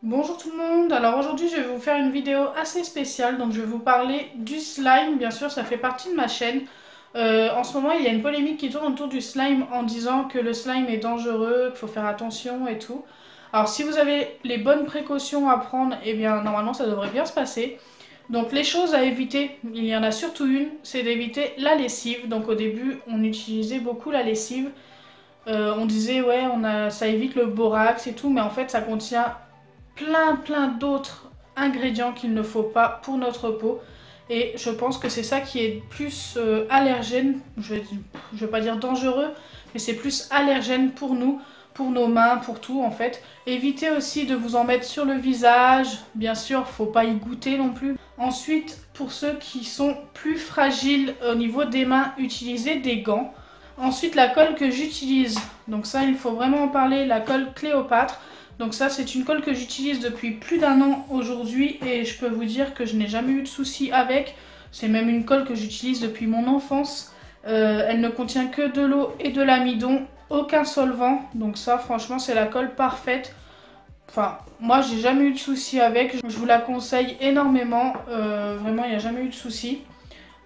Bonjour tout le monde, alors aujourd'hui je vais vous faire une vidéo assez spéciale, donc je vais vous parler du slime, bien sûr ça fait partie de ma chaîne. En ce moment il y a une polémique qui tourne autour du slime en disant que le slime est dangereux, qu'il faut faire attention et tout. Alors si vous avez les bonnes précautions à prendre, eh bien normalement ça devrait bien se passer. Donc les choses à éviter, il y en a surtout une, c'est d'éviter la lessive. Donc au début on utilisait beaucoup la lessive. On disait ouais ça évite le borax et tout, mais en fait ça contient plein d'autres ingrédients qu'il ne faut pas pour notre peau. Et je pense que c'est ça qui est plus allergène, je vais pas dire dangereux, mais c'est plus allergène pour nous, pour nos mains, pour tout en fait. Évitez aussi de vous en mettre sur le visage, bien sûr, faut pas y goûter non plus. Ensuite, pour ceux qui sont plus fragiles au niveau des mains, utilisez des gants. Ensuite, la colle que j'utilise, donc ça il faut vraiment en parler, la colle Cléopâtre. Donc ça c'est une colle que j'utilise depuis plus d'un an aujourd'hui et je peux vous dire que je n'ai jamais eu de soucis avec. C'est même une colle que j'utilise depuis mon enfance. Elle ne contient que de l'eau et de l'amidon, aucun solvant. Donc ça franchement c'est la colle parfaite. Enfin moi j'ai jamais eu de soucis avec, je vous la conseille énormément. Vraiment il n'y a jamais eu de soucis.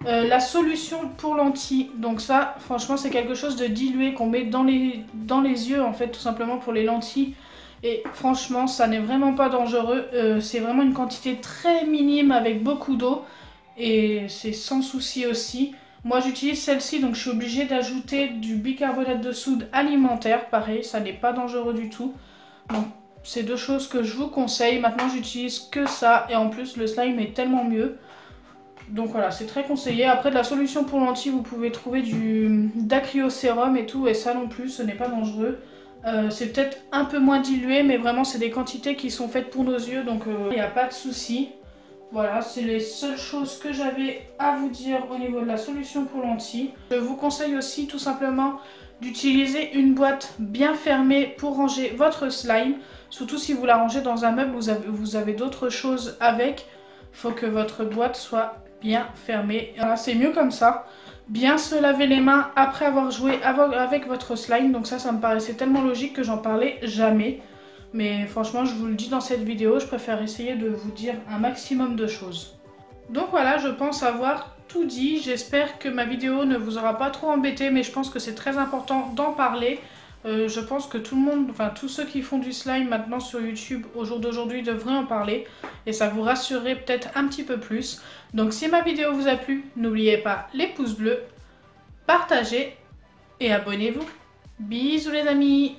La solution pour lentilles, donc ça franchement c'est quelque chose de dilué qu'on met dans les yeux en fait tout simplement pour les lentilles. Et franchement, ça n'est vraiment pas dangereux. C'est vraiment une quantité très minime avec beaucoup d'eau. Et c'est sans souci aussi. Moi, j'utilise celle-ci, donc je suis obligée d'ajouter du bicarbonate de soude alimentaire. Pareil, ça n'est pas dangereux du tout. Donc, c'est deux choses que je vous conseille. Maintenant, j'utilise que ça. Et en plus, le slime est tellement mieux. Donc voilà, c'est très conseillé. Après, de la solution pour lentilles, vous pouvez trouver du dacryocérum et tout. Et ça non plus, ce n'est pas dangereux. C'est peut-être un peu moins dilué, mais vraiment c'est des quantités qui sont faites pour nos yeux, donc il n'y a pas de souci. Voilà, c'est les seules choses que j'avais à vous dire au niveau de la solution pour lentilles. Je vous conseille aussi tout simplement d'utiliser une boîte bien fermée pour ranger votre slime. Surtout si vous la rangez dans un meuble, vous avez d'autres choses avec. Il faut que votre boîte soit bien fermée. Voilà, c'est mieux comme ça. Bien se laver les mains après avoir joué avec votre slime. Donc ça me paraissait tellement logique que j'en parlais jamais. Mais franchement, je vous le dis dans cette vidéo, je préfère essayer de vous dire un maximum de choses. Donc voilà, je pense avoir tout dit. J'espère que ma vidéo ne vous aura pas trop embêté, mais je pense que c'est très important d'en parler. Je pense que tout le monde, enfin tous ceux qui font du slime maintenant sur YouTube au jour d'aujourd'hui devraient en parler. Et ça vous rassurerait peut-être un petit peu plus. Donc si ma vidéo vous a plu, n'oubliez pas les pouces bleus, partagez et abonnez-vous. Bisous les amis!